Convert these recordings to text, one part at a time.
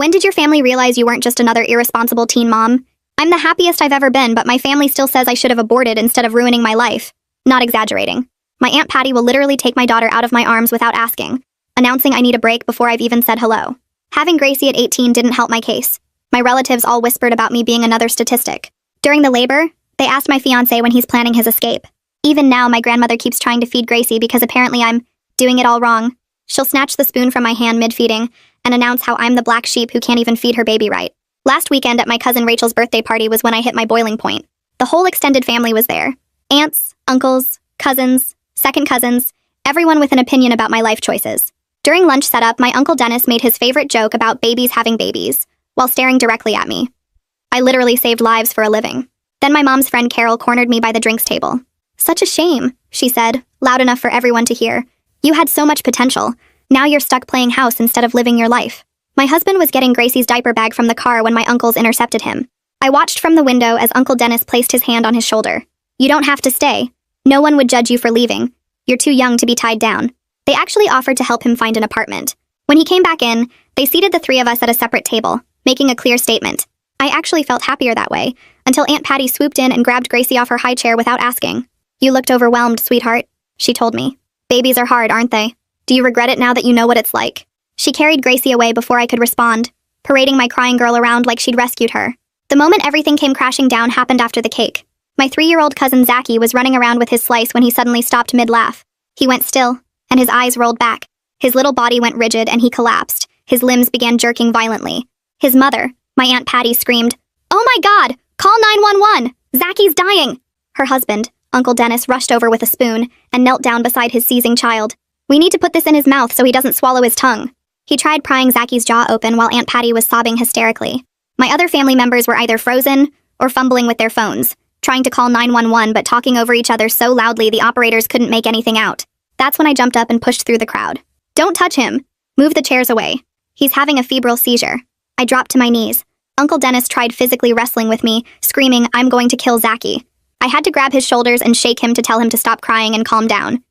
When did your family realize you weren't just another irresponsible teen mom? I'm the happiest I've ever been, but my family still says I should have aborted instead of ruining my life. Not exaggerating. My Aunt Patty will literally take my daughter out of my arms without asking, announcing I need a break before I've even said hello. Having Gracie at 18 didn't help my case. My relatives all whispered about me being another statistic. During the labor, they asked my fiancé when he's planning his escape. Even now, my grandmother keeps trying to feed Gracie because apparently I'm doing it all wrong. She'll snatch the spoon from my hand mid-feeding and announce how I'm the black sheep who can't even feed her baby right. Last weekend at my cousin Rachel's birthday party was when I hit my boiling point. The whole extended family was there. Aunts, uncles, cousins, second cousins, everyone with an opinion about my life choices. During lunch setup, my Uncle Dennis made his favorite joke about babies having babies, while staring directly at me. I literally saved lives for a living. Then my mom's friend Carol cornered me by the drinks table. "Such a shame," she said, loud enough for everyone to hear. "You had so much potential. Now you're stuck playing house instead of living your life." My husband was getting Gracie's diaper bag from the car when my uncles intercepted him. I watched from the window as Uncle Dennis placed his hand on his shoulder. "You don't have to stay. No one would judge you for leaving. You're too young to be tied down." They actually offered to help him find an apartment. When he came back in, they seated the three of us at a separate table, making a clear statement. I actually felt happier that way, until Aunt Patty swooped in and grabbed Gracie off her high chair without asking. "You looked overwhelmed, sweetheart," she told me. "Babies are hard, aren't they? Do you regret it now that you know what it's like?" She carried Gracie away before I could respond, parading my crying girl around like she'd rescued her. The moment everything came crashing down happened after the cake. My 3-year-old cousin Zachy was running around with his slice when he suddenly stopped mid-laugh. He went still, and his eyes rolled back. His little body went rigid and he collapsed. His limbs began jerking violently. His mother, my Aunt Patty, screamed, "Oh my God! Call 911! Zachy's dying!" Her husband, Uncle Dennis, rushed over with a spoon and knelt down beside his seizing child. "We need to put this in his mouth so he doesn't swallow his tongue." He tried prying Zachy's jaw open while Aunt Patty was sobbing hysterically. My other family members were either frozen or fumbling with their phones, trying to call 911 but talking over each other so loudly the operators couldn't make anything out. That's when I jumped up and pushed through the crowd. "Don't touch him! Move the chairs away. He's having a febrile seizure." I dropped to my knees. Uncle Dennis tried physically wrestling with me, screaming, "I'm going to kill Zachy." I had to grab his shoulders and shake him to tell him to stop crying and calm down.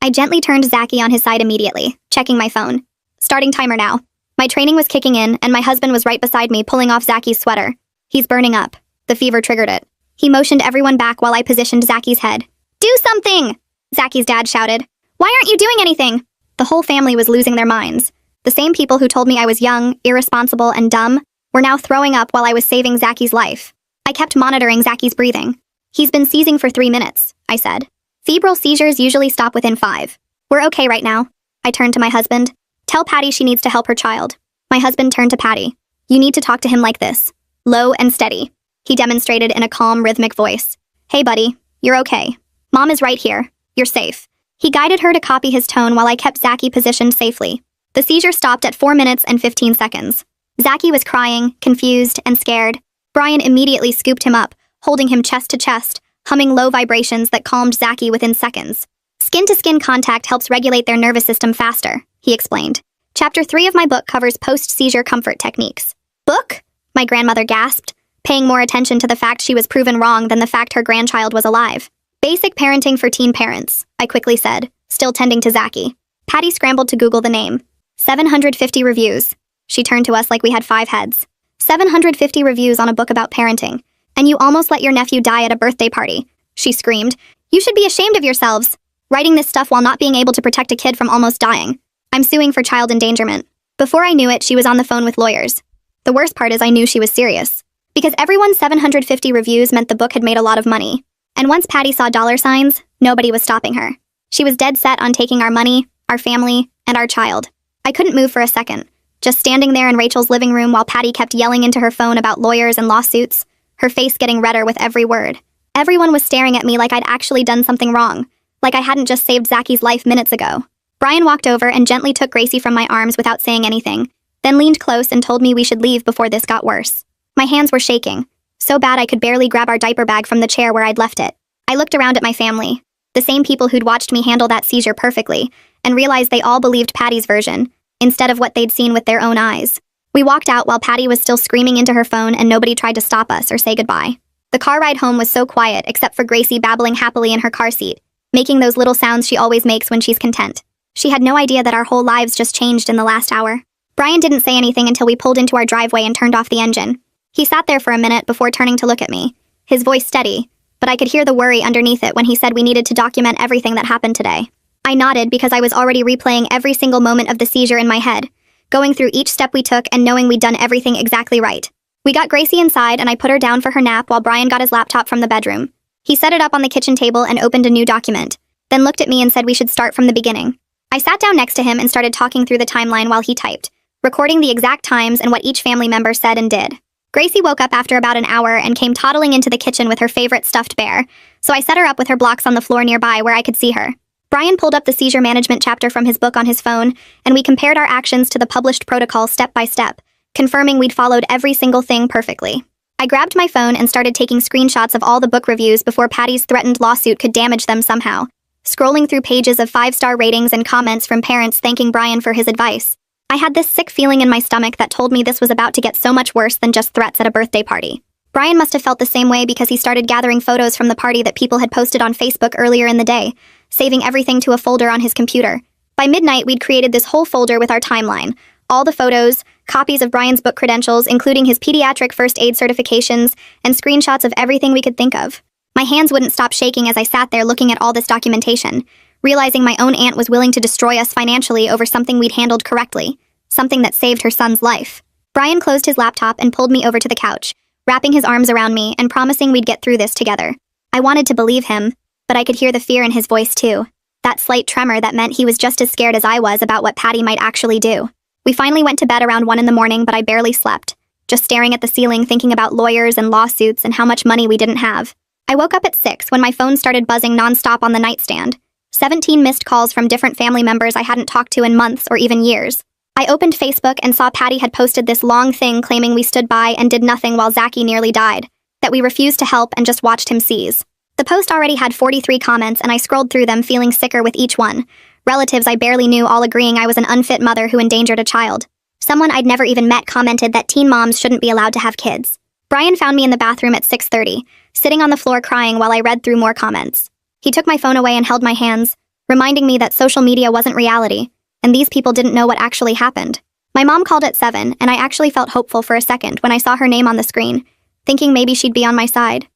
I gently turned Zachy on his side immediately, checking my phone. Starting timer now. My training was kicking in, and my husband was right beside me pulling off Zachy's sweater. "He's burning up." The fever triggered it. He motioned everyone back while I positioned Zachy's head. "Do something!" Zachy's dad shouted. "Why aren't you doing anything?" The whole family was losing their minds. The same people who told me I was young, irresponsible, and dumb were now throwing up while I was saving Zachy's life. I kept monitoring Zachy's breathing. "He's been seizing for 3 minutes," I said. "Febrile seizures usually stop within 5. We're okay right now." I turned to my husband. "Tell Patty she needs to help her child." My husband turned to Patty. "You need to talk to him like this. Low and steady." He demonstrated in a calm, rhythmic voice. "Hey, buddy. You're okay. Mom is right here. You're safe." He guided her to copy his tone while I kept Zachy positioned safely. The seizure stopped at 4 minutes and 15 seconds. Zachy was crying, confused, and scared. Brian immediately scooped him up, holding him chest to chest, humming low vibrations that calmed Zachy within seconds. "Skin-to-skin contact helps regulate their nervous system faster," he explained. Chapter 3 of my book covers post-seizure comfort techniques. "Book?" my grandmother gasped, paying more attention to the fact she was proven wrong than the fact her grandchild was alive. "Basic parenting for teen parents," I quickly said, still tending to Zachy. Patty scrambled to Google the name. 750 reviews. She turned to us like we had 5 heads. 750 reviews on a book about parenting. "And you almost let your nephew die at a birthday party," she screamed. "You should be ashamed of yourselves. Writing this stuff while not being able to protect a kid from almost dying. I'm suing for child endangerment." Before I knew it, she was on the phone with lawyers. The worst part is I knew she was serious. Because everyone's 750 reviews meant the book had made a lot of money. And once Patty saw dollar signs, nobody was stopping her. She was dead set on taking our money, our family, and our child. I couldn't move for a second, just standing there in Rachel's living room while Patty kept yelling into her phone about lawyers and lawsuits, her face getting redder with every word. Everyone was staring at me like I'd actually done something wrong, like I hadn't just saved Zachy's life minutes ago. Brian walked over and gently took Gracie from my arms without saying anything, then leaned close and told me we should leave before this got worse. My hands were shaking, so bad I could barely grab our diaper bag from the chair where I'd left it. I looked around at my family, the same people who'd watched me handle that seizure perfectly, and realized they all believed Patty's version, instead of what they'd seen with their own eyes. We walked out while Patty was still screaming into her phone and nobody tried to stop us or say goodbye. The car ride home was so quiet except for Gracie babbling happily in her car seat, making those little sounds she always makes when she's content. She had no idea that our whole lives just changed in the last hour. Brian didn't say anything until we pulled into our driveway and turned off the engine. He sat there for a minute before turning to look at me, his voice steady, but I could hear the worry underneath it when he said we needed to document everything that happened today. I nodded because I was already replaying every single moment of the seizure in my head, going through each step we took and knowing we'd done everything exactly right. We got Gracie inside and I put her down for her nap while Brian got his laptop from the bedroom. He set it up on the kitchen table and opened a new document, then looked at me and said we should start from the beginning. I sat down next to him and started talking through the timeline while he typed, recording the exact times and what each family member said and did. Gracie woke up after about an hour and came toddling into the kitchen with her favorite stuffed bear, so I set her up with her blocks on the floor nearby where I could see her. Brian pulled up the seizure management chapter from his book on his phone, and we compared our actions to the published protocol step by step, confirming we'd followed every single thing perfectly. I grabbed my phone and started taking screenshots of all the book reviews before Patty's threatened lawsuit could damage them somehow, scrolling through pages of 5-star ratings and comments from parents thanking Brian for his advice. I had this sick feeling in my stomach that told me this was about to get so much worse than just threats at a birthday party. Brian must have felt the same way because he started gathering photos from the party that people had posted on Facebook earlier in the day, saving everything to a folder on his computer. By midnight, we'd created this whole folder with our timeline, all the photos, copies of Brian's book credentials, including his pediatric first aid certifications, and screenshots of everything we could think of. My hands wouldn't stop shaking as I sat there looking at all this documentation, realizing my own aunt was willing to destroy us financially over something we'd handled correctly, something that saved her son's life. Brian closed his laptop and pulled me over to the couch, wrapping his arms around me and promising we'd get through this together. I wanted to believe him, but I could hear the fear in his voice too. That slight tremor that meant he was just as scared as I was about what Patty might actually do. We finally went to bed around 1 in the morning, but I barely slept, just staring at the ceiling thinking about lawyers and lawsuits and how much money we didn't have. I woke up at 6 when my phone started buzzing nonstop on the nightstand. 17 missed calls from different family members I hadn't talked to in months or even years. I opened Facebook and saw Patty had posted this long thing claiming we stood by and did nothing while Zachy nearly died, that we refused to help and just watched him seize. The post already had 43 comments and I scrolled through them feeling sicker with each one. Relatives I barely knew all agreeing I was an unfit mother who endangered a child. Someone I'd never even met commented that teen moms shouldn't be allowed to have kids. Brian found me in the bathroom at 6:30, sitting on the floor crying while I read through more comments. He took my phone away and held my hands, reminding me that social media wasn't reality, and these people didn't know what actually happened. My mom called at 7, and I actually felt hopeful for a second when I saw her name on the screen, thinking maybe she'd be on my side.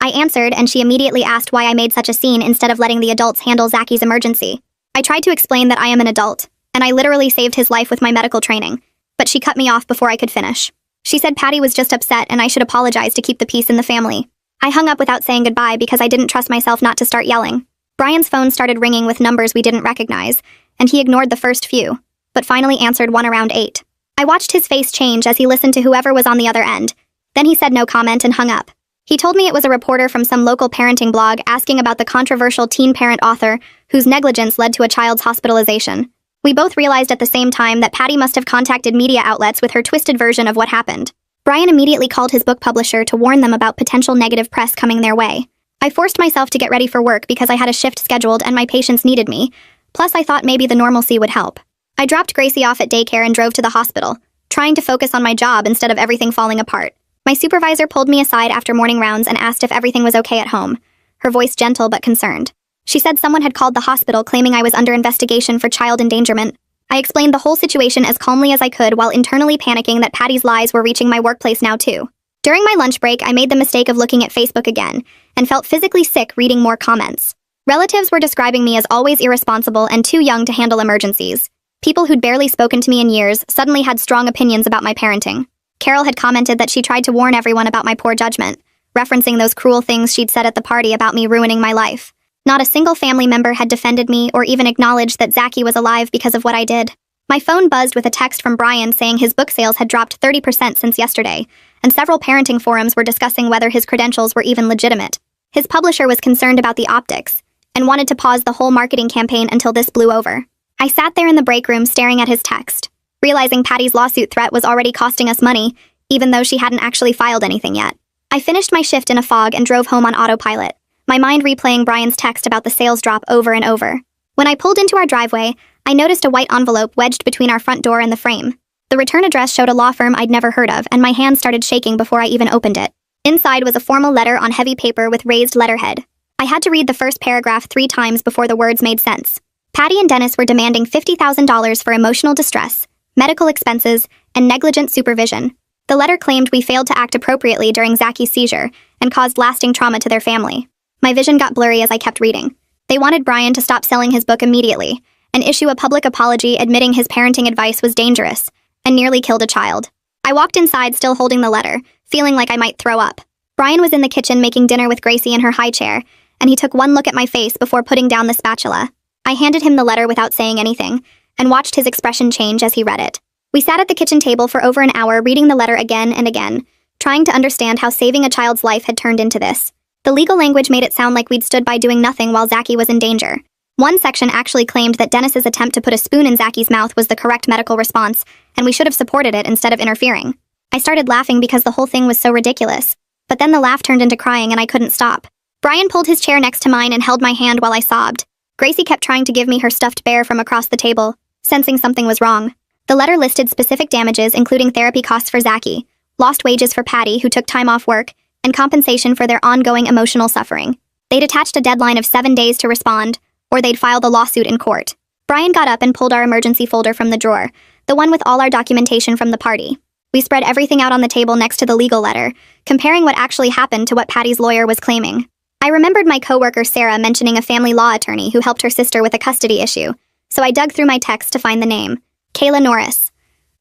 I answered, and she immediately asked why I made such a scene instead of letting the adults handle Zachy's emergency. I tried to explain that I am an adult, and I literally saved his life with my medical training, but she cut me off before I could finish. She said Patty was just upset and I should apologize to keep the peace in the family. I hung up without saying goodbye because I didn't trust myself not to start yelling. Brian's phone started ringing with numbers we didn't recognize, and he ignored the first few, but finally answered one around 8. I watched his face change as he listened to whoever was on the other end. Then he said no comment and hung up. He told me it was a reporter from some local parenting blog asking about the controversial teen parent author whose negligence led to a child's hospitalization. We both realized at the same time that Patty must have contacted media outlets with her twisted version of what happened. Brian immediately called his book publisher to warn them about potential negative press coming their way. I forced myself to get ready for work because I had a shift scheduled and my patients needed me, plus I thought maybe the normalcy would help. I dropped Gracie off at daycare and drove to the hospital, trying to focus on my job instead of everything falling apart. My supervisor pulled me aside after morning rounds and asked if everything was okay at home, her voice gentle but concerned. She said someone had called the hospital claiming I was under investigation for child endangerment. I explained the whole situation as calmly as I could while internally panicking that Patty's lies were reaching my workplace now too. During my lunch break, I made the mistake of looking at Facebook again, and felt physically sick reading more comments. Relatives were describing me as always irresponsible and too young to handle emergencies. People who'd barely spoken to me in years suddenly had strong opinions about my parenting. Carol had commented that she tried to warn everyone about my poor judgment, referencing those cruel things she'd said at the party about me ruining my life. Not a single family member had defended me or even acknowledged that Zachy was alive because of what I did. My phone buzzed with a text from Brian saying his book sales had dropped 30% since yesterday, and several parenting forums were discussing whether his credentials were even legitimate. His publisher was concerned about the optics, and wanted to pause the whole marketing campaign until this blew over. I sat there in the break room staring at his text, realizing Patty's lawsuit threat was already costing us money, even though she hadn't actually filed anything yet. I finished my shift in a fog and drove home on autopilot, my mind replaying Brian's text about the sales drop over and over. When I pulled into our driveway, I noticed a white envelope wedged between our front door and the frame. The return address showed a law firm I'd never heard of, and my hand started shaking before I even opened it. Inside was a formal letter on heavy paper with raised letterhead. I had to read the first paragraph 3 times before the words made sense. Patty and Dennis were demanding $50,000 for emotional distress, medical expenses, and negligent supervision. The letter claimed we failed to act appropriately during Zacky's seizure and caused lasting trauma to their family. My vision got blurry as I kept reading. They wanted Brian to stop selling his book immediately and issue a public apology admitting his parenting advice was dangerous and nearly killed a child. I walked inside still holding the letter, feeling like I might throw up. Brian was in the kitchen making dinner with Gracie in her high chair, and he took one look at my face before putting down the spatula. I handed him the letter without saying anything, and watched his expression change as he read it. We sat at the kitchen table for over an hour reading the letter again and again, trying to understand how saving a child's life had turned into this. The legal language made it sound like we'd stood by doing nothing while Zacky was in danger. One section actually claimed that Dennis's attempt to put a spoon in Zacky's mouth was the correct medical response, and we should have supported it instead of interfering. I started laughing because the whole thing was so ridiculous, but then the laugh turned into crying and I couldn't stop. Brian pulled his chair next to mine and held my hand while I sobbed. Gracie kept trying to give me her stuffed bear from across the table, sensing something was wrong. The letter listed specific damages including therapy costs for Zacky, lost wages for Patty who took time off work, and compensation for their ongoing emotional suffering. They'd attached a deadline of 7 days to respond, or they'd file the lawsuit in court. Brian got up and pulled our emergency folder from the drawer, the one with all our documentation from the party. We spread everything out on the table next to the legal letter, comparing what actually happened to what Patty's lawyer was claiming. I remembered my coworker Sarah mentioning a family law attorney who helped her sister with a custody issue, so I dug through my text to find the name, Kayla Norris.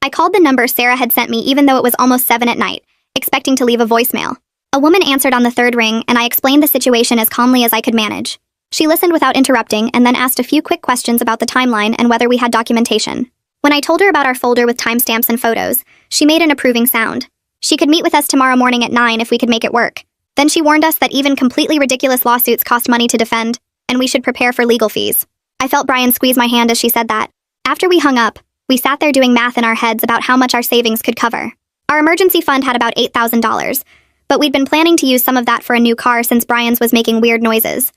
I called the number Sarah had sent me even though it was almost 7 at night, expecting to leave a voicemail. A woman answered on the third ring, and I explained the situation as calmly as I could manage. She listened without interrupting and then asked a few quick questions about the timeline and whether we had documentation. When I told her about our folder with timestamps and photos, she made an approving sound. She could meet with us tomorrow morning at 9 if we could make it work. Then she warned us that even completely ridiculous lawsuits cost money to defend, and we should prepare for legal fees. I felt Brian squeeze my hand as she said that. After we hung up, we sat there doing math in our heads about how much our savings could cover. Our emergency fund had about $8,000, but we'd been planning to use some of that for a new car since Brian's was making weird noises.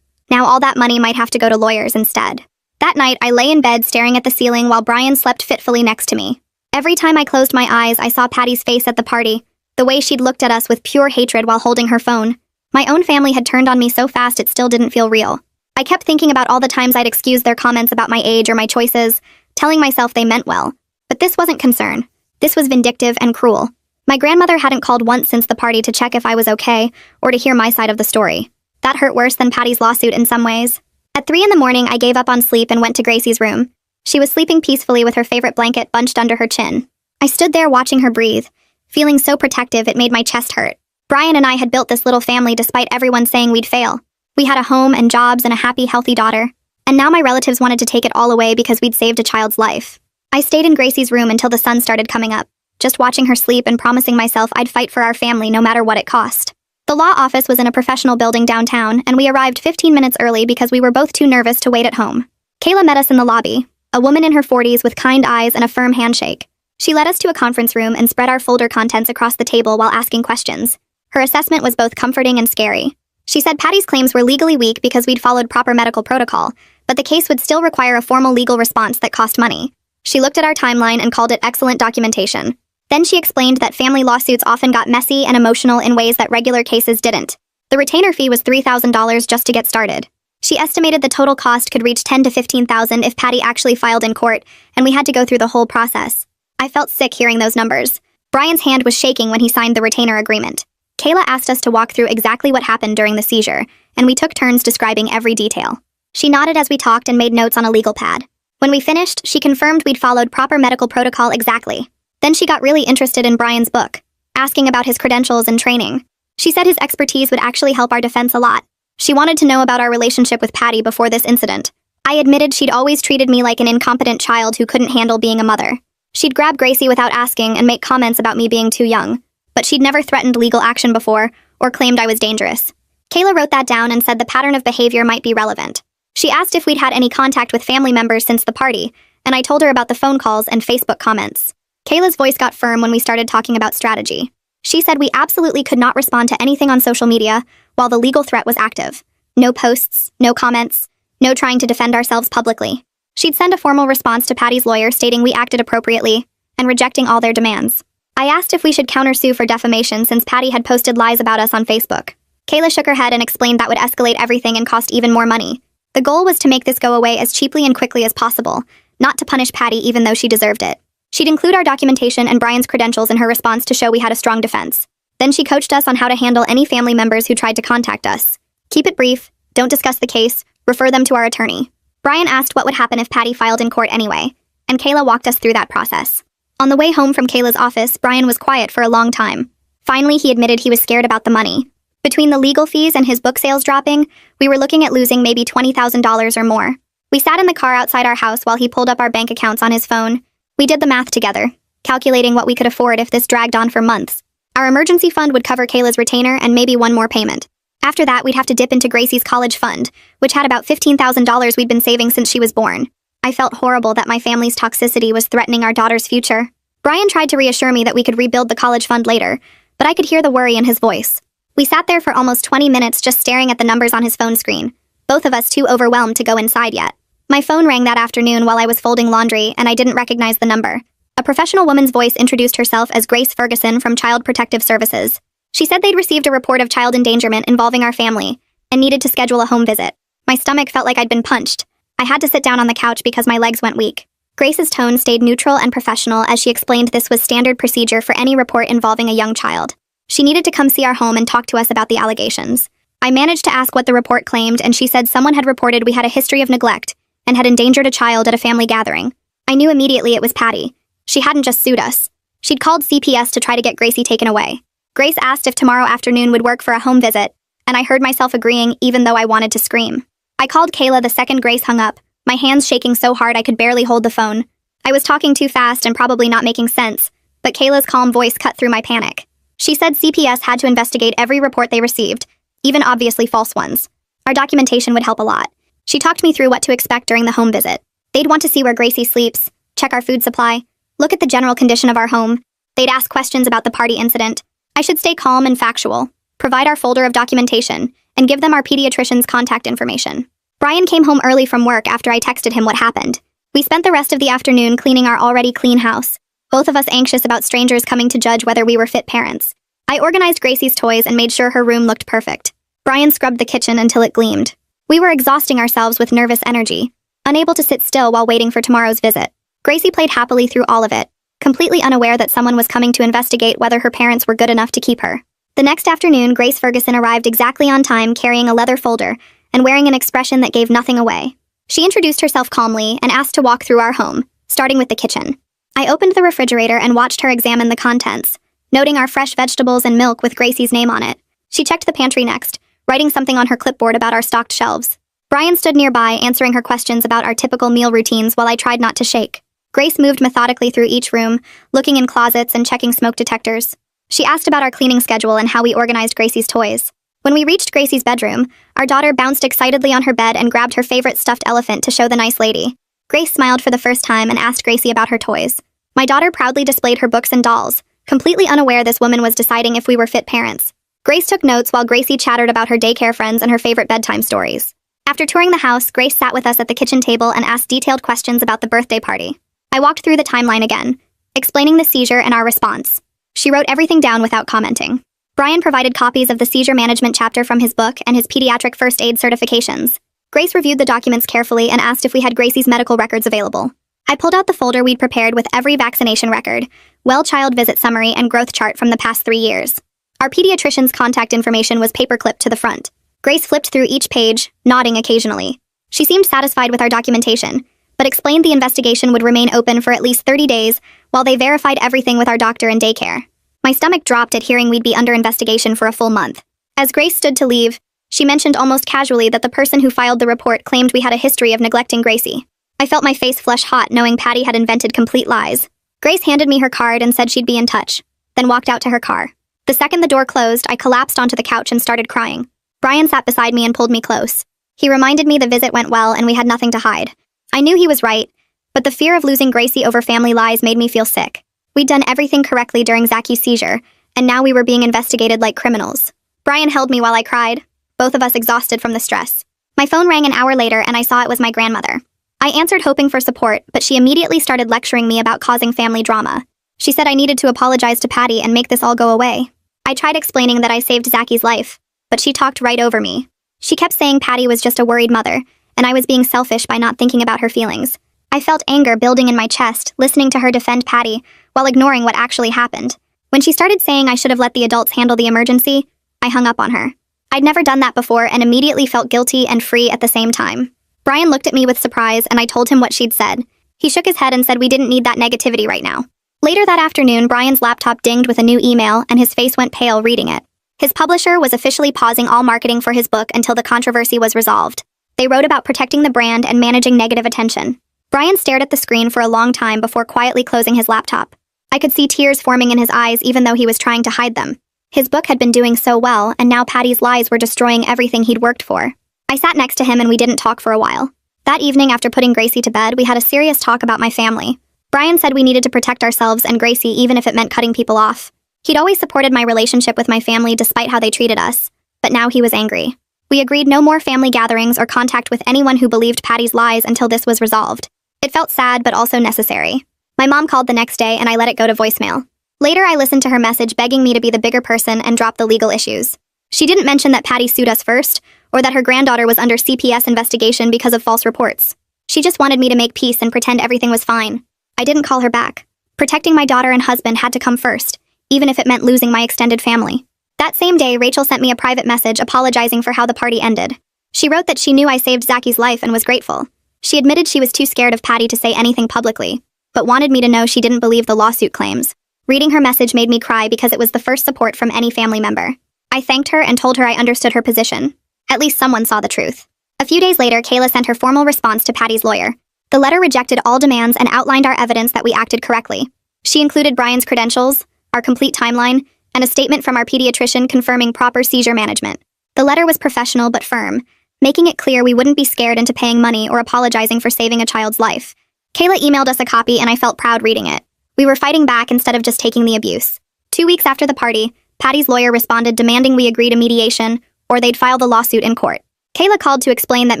Now all that money might have to go to lawyers instead. That night, I lay in bed staring at the ceiling while Brian slept fitfully next to me. Every time I closed my eyes, I saw Patty's face at the party, the way she'd looked at us with pure hatred while holding her phone. My own family had turned on me so fast it still didn't feel real. I kept thinking about all the times I'd excused their comments about my age or my choices, telling myself they meant well. But this wasn't concern. This was vindictive and cruel. My grandmother hadn't called once since the party to check if I was okay, or to hear my side of the story. That hurt worse than Patty's lawsuit in some ways. At 3 in the morning, I gave up on sleep and went to Gracie's room. She was sleeping peacefully with her favorite blanket bunched under her chin. I stood there watching her breathe, feeling so protective it made my chest hurt. Brian and I had built this little family despite everyone saying we'd fail. We had a home and jobs and a happy, healthy daughter. And now my relatives wanted to take it all away because we'd saved a child's life. I stayed in Gracie's room until the sun started coming up, just watching her sleep and promising myself I'd fight for our family no matter what it cost. The law office was in a professional building downtown, and we arrived 15 minutes early because we were both too nervous to wait at home. Kayla met us in the lobby, a woman in her 40s with kind eyes and a firm handshake. She led us to a conference room and spread our folder contents across the table while asking questions. Her assessment was both comforting and scary. She said Patty's claims were legally weak because we'd followed proper medical protocol, but the case would still require a formal legal response that cost money. She looked at our timeline and called it excellent documentation. Then she explained that family lawsuits often got messy and emotional in ways that regular cases didn't. The retainer fee was $3,000 just to get started. She estimated the total cost could reach $10,000 to $15,000 if Patty actually filed in court, and we had to go through the whole process. I felt sick hearing those numbers. Brian's hand was shaking when he signed the retainer agreement. Kayla asked us to walk through exactly what happened during the seizure, and we took turns describing every detail. She nodded as we talked and made notes on a legal pad. When we finished, she confirmed we'd followed proper medical protocol exactly. Then she got really interested in Brian's book, asking about his credentials and training. She said his expertise would actually help our defense a lot. She wanted to know about our relationship with Patty before this incident. I admitted she'd always treated me like an incompetent child who couldn't handle being a mother. She'd grab Gracie without asking and make comments about me being too young, but she'd never threatened legal action before or claimed I was dangerous. Kayla wrote that down and said the pattern of behavior might be relevant. She asked if we'd had any contact with family members since the party, and I told her about the phone calls and Facebook comments. Kayla's voice got firm when we started talking about strategy. She said we absolutely could not respond to anything on social media while the legal threat was active. No posts, no comments, no trying to defend ourselves publicly. She'd send a formal response to Patty's lawyer stating we acted appropriately and rejecting all their demands. I asked if we should countersue for defamation since Patty had posted lies about us on Facebook. Kayla shook her head and explained that would escalate everything and cost even more money. The goal was to make this go away as cheaply and quickly as possible, not to punish Patty even though she deserved it. She'd include our documentation and Brian's credentials in her response to show we had a strong defense. Then she coached us on how to handle any family members who tried to contact us. Keep it brief, don't discuss the case, refer them to our attorney. Brian asked what would happen if Patty filed in court anyway, and Kayla walked us through that process. On the way home from Kayla's office, Brian was quiet for a long time. Finally, he admitted he was scared about the money. Between the legal fees and his book sales dropping, we were looking at losing maybe $20,000 or more. We sat in the car outside our house while he pulled up our bank accounts on his phone. We did the math together, calculating what we could afford if this dragged on for months. Our emergency fund would cover Kayla's retainer and maybe one more payment. After that, we'd have to dip into Gracie's college fund, which had about $15,000 we'd been saving since she was born. I felt horrible that my family's toxicity was threatening our daughter's future. Brian tried to reassure me that we could rebuild the college fund later, but I could hear the worry in his voice. We sat there for almost 20 minutes just staring at the numbers on his phone screen, both of us too overwhelmed to go inside yet. My phone rang that afternoon while I was folding laundry, and I didn't recognize the number. A professional woman's voice introduced herself as Grace Ferguson from Child Protective Services. She said they'd received a report of child endangerment involving our family and needed to schedule a home visit. My stomach felt like I'd been punched. I had to sit down on the couch because my legs went weak. Grace's tone stayed neutral and professional as she explained this was standard procedure for any report involving a young child. She needed to come see our home and talk to us about the allegations. I managed to ask what the report claimed, and she said someone had reported we had a history of neglect and had endangered a child at a family gathering. I knew immediately it was Patty. She hadn't just sued us. She'd called CPS to try to get Gracie taken away. Grace asked if tomorrow afternoon would work for a home visit, and I heard myself agreeing even though I wanted to scream. I called Kayla the second Grace hung up, my hands shaking so hard I could barely hold the phone. I was talking too fast and probably not making sense, but Kayla's calm voice cut through my panic. She said CPS had to investigate every report they received, even obviously false ones. Our documentation would help a lot. She talked me through what to expect during the home visit. They'd want to see where Gracie sleeps, check our food supply, look at the general condition of our home. They'd ask questions about the party incident. I should stay calm and factual, provide our folder of documentation, and give them our pediatrician's contact information. Brian came home early from work after I texted him what happened. We spent the rest of the afternoon cleaning our already clean house, both of us anxious about strangers coming to judge whether we were fit parents. I organized Gracie's toys and made sure her room looked perfect. Brian scrubbed the kitchen until it gleamed. We were exhausting ourselves with nervous energy, unable to sit still while waiting for tomorrow's visit. Gracie played happily through all of it, completely unaware that someone was coming to investigate whether her parents were good enough to keep her. The next afternoon, Grace Ferguson arrived exactly on time carrying a leather folder and wearing an expression that gave nothing away. She introduced herself calmly and asked to walk through our home, starting with the kitchen. I opened the refrigerator and watched her examine the contents, noting our fresh vegetables and milk with Gracie's name on it. She checked the pantry next, writing something on her clipboard about our stocked shelves. Brian stood nearby, answering her questions about our typical meal routines while I tried not to shake. Grace moved methodically through each room, looking in closets and checking smoke detectors. She asked about our cleaning schedule and how we organized Gracie's toys. When we reached Gracie's bedroom, our daughter bounced excitedly on her bed and grabbed her favorite stuffed elephant to show the nice lady. Grace smiled for the first time and asked Gracie about her toys. My daughter proudly displayed her books and dolls, completely unaware this woman was deciding if we were fit parents. Grace took notes while Gracie chattered about her daycare friends and her favorite bedtime stories. After touring the house, Grace sat with us at the kitchen table and asked detailed questions about the birthday party. I walked through the timeline again, explaining the seizure and our response. She wrote everything down without commenting. Brian provided copies of the seizure management chapter from his book and his pediatric first aid certifications. Grace reviewed the documents carefully and asked if we had Gracie's medical records available. I pulled out the folder we'd prepared with every vaccination record, well-child visit summary, and growth chart from the past 3 years. Our pediatrician's contact information was paperclipped to the front. Grace flipped through each page, nodding occasionally. She seemed satisfied with our documentation, but explained the investigation would remain open for at least 30 days while they verified everything with our doctor and daycare. My stomach dropped at hearing we'd be under investigation for a full month. As Grace stood to leave, she mentioned almost casually that the person who filed the report claimed we had a history of neglecting Gracie. I felt my face flush hot knowing Patty had invented complete lies. Grace handed me her card and said she'd be in touch, then walked out to her car. The second the door closed, I collapsed onto the couch and started crying. Brian sat beside me and pulled me close. He reminded me the visit went well and we had nothing to hide. I knew he was right, but the fear of losing Gracie over family lies made me feel sick. We'd done everything correctly during Zaki's seizure, and now we were being investigated like criminals. Brian held me while I cried, both of us exhausted from the stress. My phone rang an hour later and I saw it was my grandmother. I answered hoping for support, but she immediately started lecturing me about causing family drama. She said I needed to apologize to Patty and make this all go away. I tried explaining that I saved Zaki's life, but she talked right over me. She kept saying Patty was just a worried mother, and I was being selfish by not thinking about her feelings. I felt anger building in my chest, listening to her defend Patty, while ignoring what actually happened. When she started saying I should have let the adults handle the emergency, I hung up on her. I'd never done that before and immediately felt guilty and free at the same time. Brian looked at me with surprise and I told him what she'd said. He shook his head and said we didn't need that negativity right now. Later that afternoon, Brian's laptop dinged with a new email and his face went pale reading it. His publisher was officially pausing all marketing for his book until the controversy was resolved. They wrote about protecting the brand and managing negative attention. Brian stared at the screen for a long time before quietly closing his laptop. I could see tears forming in his eyes even though he was trying to hide them. His book had been doing so well, and now Patty's lies were destroying everything he'd worked for. I sat next to him and we didn't talk for a while. That evening after putting Gracie to bed, we had a serious talk about my family. Brian said we needed to protect ourselves and Gracie even if it meant cutting people off. He'd always supported my relationship with my family despite how they treated us, but now he was angry. We agreed no more family gatherings or contact with anyone who believed Patty's lies until this was resolved. It felt sad but also necessary. My mom called the next day and I let it go to voicemail. Later, I listened to her message begging me to be the bigger person and drop the legal issues. She didn't mention that Patty sued us first, or that her granddaughter was under CPS investigation because of false reports. She just wanted me to make peace and pretend everything was fine. I didn't call her back. Protecting my daughter and husband had to come first, even if it meant losing my extended family. That same day, Rachel sent me a private message apologizing for how the party ended. She wrote that she knew I saved Zaki's life and was grateful. She admitted she was too scared of Patty to say anything publicly, but wanted me to know she didn't believe the lawsuit claims. Reading her message made me cry because it was the first support from any family member. I thanked her and told her I understood her position. At least someone saw the truth. A few days later, Kayla sent her formal response to Patty's lawyer. The letter rejected all demands and outlined our evidence that we acted correctly. She included Brian's credentials, our complete timeline, and a statement from our pediatrician confirming proper seizure management. The letter was professional but firm, making it clear we wouldn't be scared into paying money or apologizing for saving a child's life. Kayla emailed us a copy and I felt proud reading it. We were fighting back instead of just taking the abuse. 2 weeks after the party, Patty's lawyer responded demanding we agree to mediation, or they'd file the lawsuit in court. Kayla called to explain that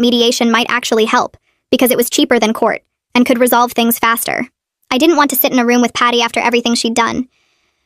mediation might actually help, because it was cheaper than court, and could resolve things faster. I didn't want to sit in a room with Patty after everything she'd done.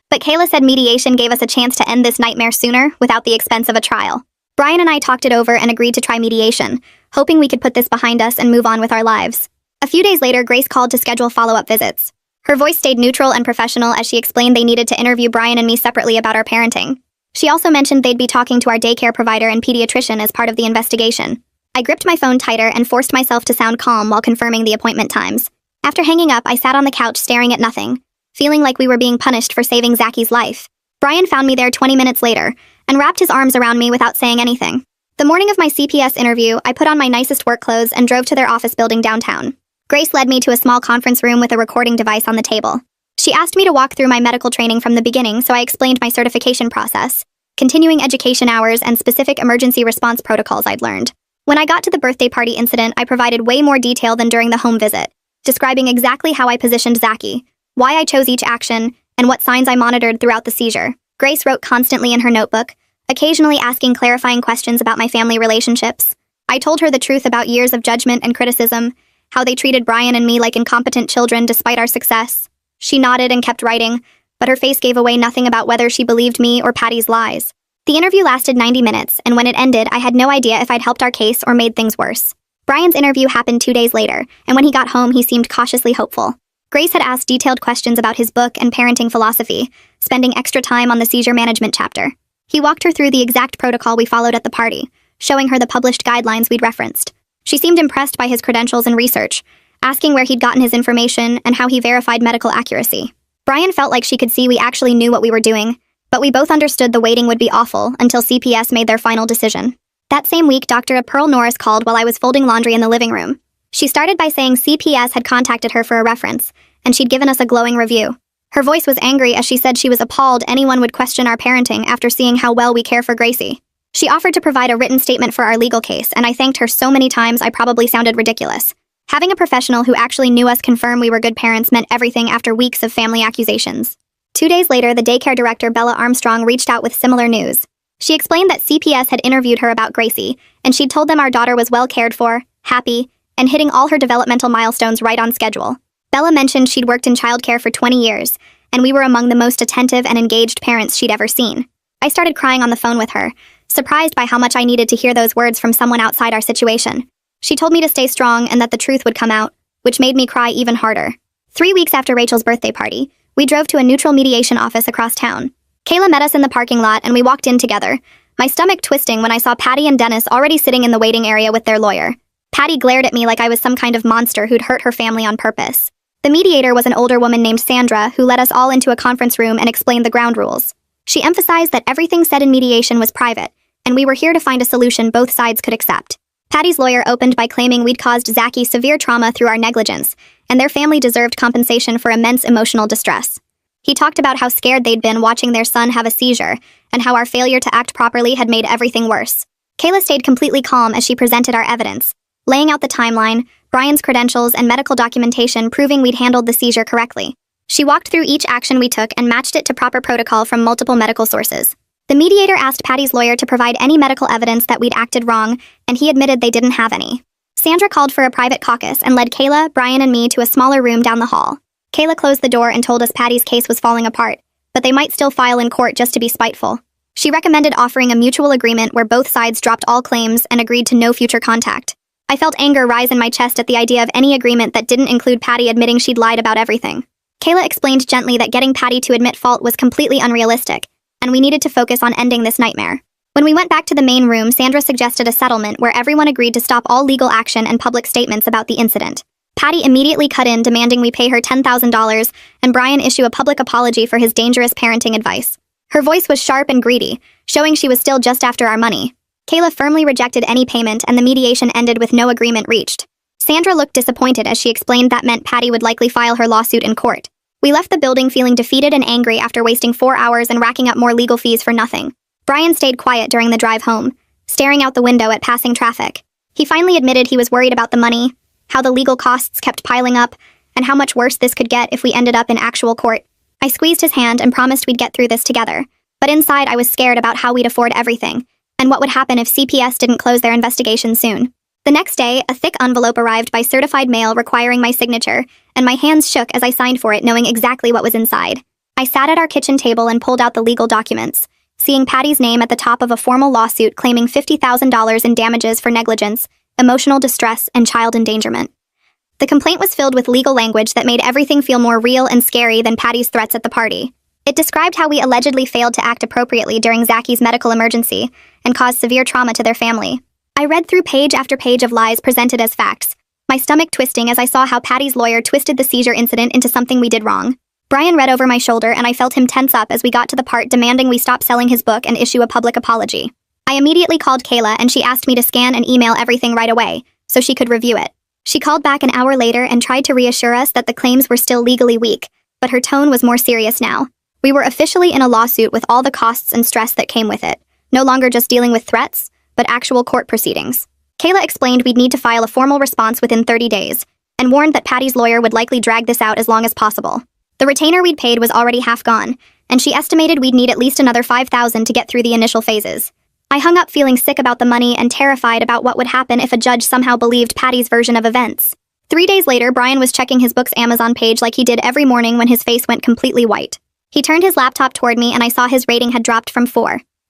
But Kayla said mediation gave us a chance to end this nightmare sooner, without the expense of a trial. Brian and I talked it over and agreed to try mediation, hoping we could put this behind us and move on with our lives. A few days later, Grace called to schedule follow-up visits. Her voice stayed neutral and professional as she explained they needed to interview Brian and me separately about our parenting. She also mentioned they'd be talking to our daycare provider and pediatrician as part of the investigation. I gripped my phone tighter and forced myself to sound calm while confirming the appointment times. After hanging up, I sat on the couch staring at nothing, feeling like we were being punished for saving Zaki's life. Brian found me there 20 minutes later and wrapped his arms around me without saying anything. The morning of my CPS interview, I put on my nicest work clothes and drove to their office building downtown. Grace led me to a small conference room with a recording device on the table. She asked me to walk through my medical training from the beginning, so I explained my certification process, continuing education hours, and specific emergency response protocols I'd learned. When I got to the birthday party incident, I provided way more detail than during the home visit, describing exactly how I positioned Zaki, why I chose each action, and what signs I monitored throughout the seizure. Grace wrote constantly in her notebook, occasionally asking clarifying questions about my family relationships. I told her the truth about years of judgment and criticism, how they treated Brian and me like incompetent children despite our success. She nodded and kept writing, but her face gave away nothing about whether she believed me or Patty's lies. The interview lasted 90 minutes, and when it ended, I had no idea if I'd helped our case or made things worse. Brian's interview happened 2 days later, and when he got home, he seemed cautiously hopeful. Grace had asked detailed questions about his book and parenting philosophy, spending extra time on the seizure management chapter. He walked her through the exact protocol we followed at the party, showing her the published guidelines we'd referenced. She seemed impressed by his credentials and research, asking where he'd gotten his information and how he verified medical accuracy. Brian felt like she could see we actually knew what we were doing, but we both understood the waiting would be awful until CPS made their final decision. That same week, Dr. Pearl Norris called while I was folding laundry in the living room. She started by saying CPS had contacted her for a reference, and she'd given us a glowing review. Her voice was angry as she said she was appalled anyone would question our parenting after seeing how well we care for Gracie. She offered to provide a written statement for our legal case, and I thanked her so many times I probably sounded ridiculous. Having a professional who actually knew us confirm we were good parents meant everything after weeks of family accusations. 2 days later, the daycare director, Bella Armstrong, reached out with similar news. She explained that CPS had interviewed her about Gracie, and she'd told them our daughter was well cared for, happy, and hitting all her developmental milestones right on schedule. Bella mentioned she'd worked in childcare for 20 years, and we were among the most attentive and engaged parents she'd ever seen. I started crying on the phone with her, surprised by how much I needed to hear those words from someone outside our situation. She told me to stay strong and that the truth would come out, which made me cry even harder. 3 weeks after Rachel's birthday party, we drove to a neutral mediation office across town. Kayla met us in the parking lot and we walked in together, my stomach twisting when I saw Patty and Dennis already sitting in the waiting area with their lawyer. Patty glared at me like I was some kind of monster who'd hurt her family on purpose. The mediator was an older woman named Sandra who led us all into a conference room and explained the ground rules. She emphasized that everything said in mediation was private, and we were here to find a solution both sides could accept. Patty's lawyer opened by claiming we'd caused Zachy severe trauma through our negligence, and their family deserved compensation for immense emotional distress. He talked about how scared they'd been watching their son have a seizure, and how our failure to act properly had made everything worse. Kayla stayed completely calm as she presented our evidence, laying out the timeline, Brian's credentials, and medical documentation proving we'd handled the seizure correctly. She walked through each action we took and matched it to proper protocol from multiple medical sources. The mediator asked Patty's lawyer to provide any medical evidence that we'd acted wrong, and he admitted they didn't have any. Sandra called for a private caucus and led Kayla, Brian, and me to a smaller room down the hall. Kayla closed the door and told us Patty's case was falling apart, but they might still file in court just to be spiteful. She recommended offering a mutual agreement where both sides dropped all claims and agreed to no future contact. I felt anger rise in my chest at the idea of any agreement that didn't include Patty admitting she'd lied about everything. Kayla explained gently that getting Patty to admit fault was completely unrealistic, and we needed to focus on ending this nightmare. When we went back to the main room, Sandra suggested a settlement where everyone agreed to stop all legal action and public statements about the incident. Patty immediately cut in, demanding we pay her $10,000, and Brian issue a public apology for his dangerous parenting advice. Her voice was sharp and greedy, showing she was still just after our money. Kayla firmly rejected any payment, and the mediation ended with no agreement reached. Sandra looked disappointed as she explained that meant Patty would likely file her lawsuit in court. We left the building feeling defeated and angry after wasting 4 hours and racking up more legal fees for nothing. Brian stayed quiet during the drive home, staring out the window at passing traffic. He finally admitted he was worried about the money, how the legal costs kept piling up, and how much worse this could get if we ended up in actual court. I squeezed his hand and promised we'd get through this together, but inside I was scared about how we'd afford everything, and what would happen if CPS didn't close their investigation soon. The next day, a thick envelope arrived by certified mail requiring my signature, and my hands shook as I signed for it, knowing exactly what was inside. I sat at our kitchen table and pulled out the legal documents, seeing Patty's name at the top of a formal lawsuit claiming $50,000 in damages for negligence, emotional distress, and child endangerment. The complaint was filled with legal language that made everything feel more real and scary than Patty's threats at the party. It described how we allegedly failed to act appropriately during Zachy's medical emergency and caused severe trauma to their family. I read through page after page of lies presented as facts, my stomach twisting as I saw how Patty's lawyer twisted the seizure incident into something we did wrong. Brian read over my shoulder, and I felt him tense up as we got to the part demanding we stop selling his book and issue a public apology. I immediately called Kayla, and she asked me to scan and email everything right away, so she could review it. She called back an hour later and tried to reassure us that the claims were still legally weak, but her tone was more serious now. We were officially in a lawsuit with all the costs and stress that came with it, no longer just dealing with threats, but actual court proceedings. Kayla explained we'd need to file a formal response within 30 days, and warned that Patty's lawyer would likely drag this out as long as possible. The retainer we'd paid was already half gone, and she estimated we'd need at least another $5,000 to get through the initial phases. I hung up feeling sick about the money and terrified about what would happen if a judge somehow believed Patty's version of events. 3 days later, Brian was checking his book's Amazon page like he did every morning when his face went completely white. He turned his laptop toward me and I saw his rating had dropped from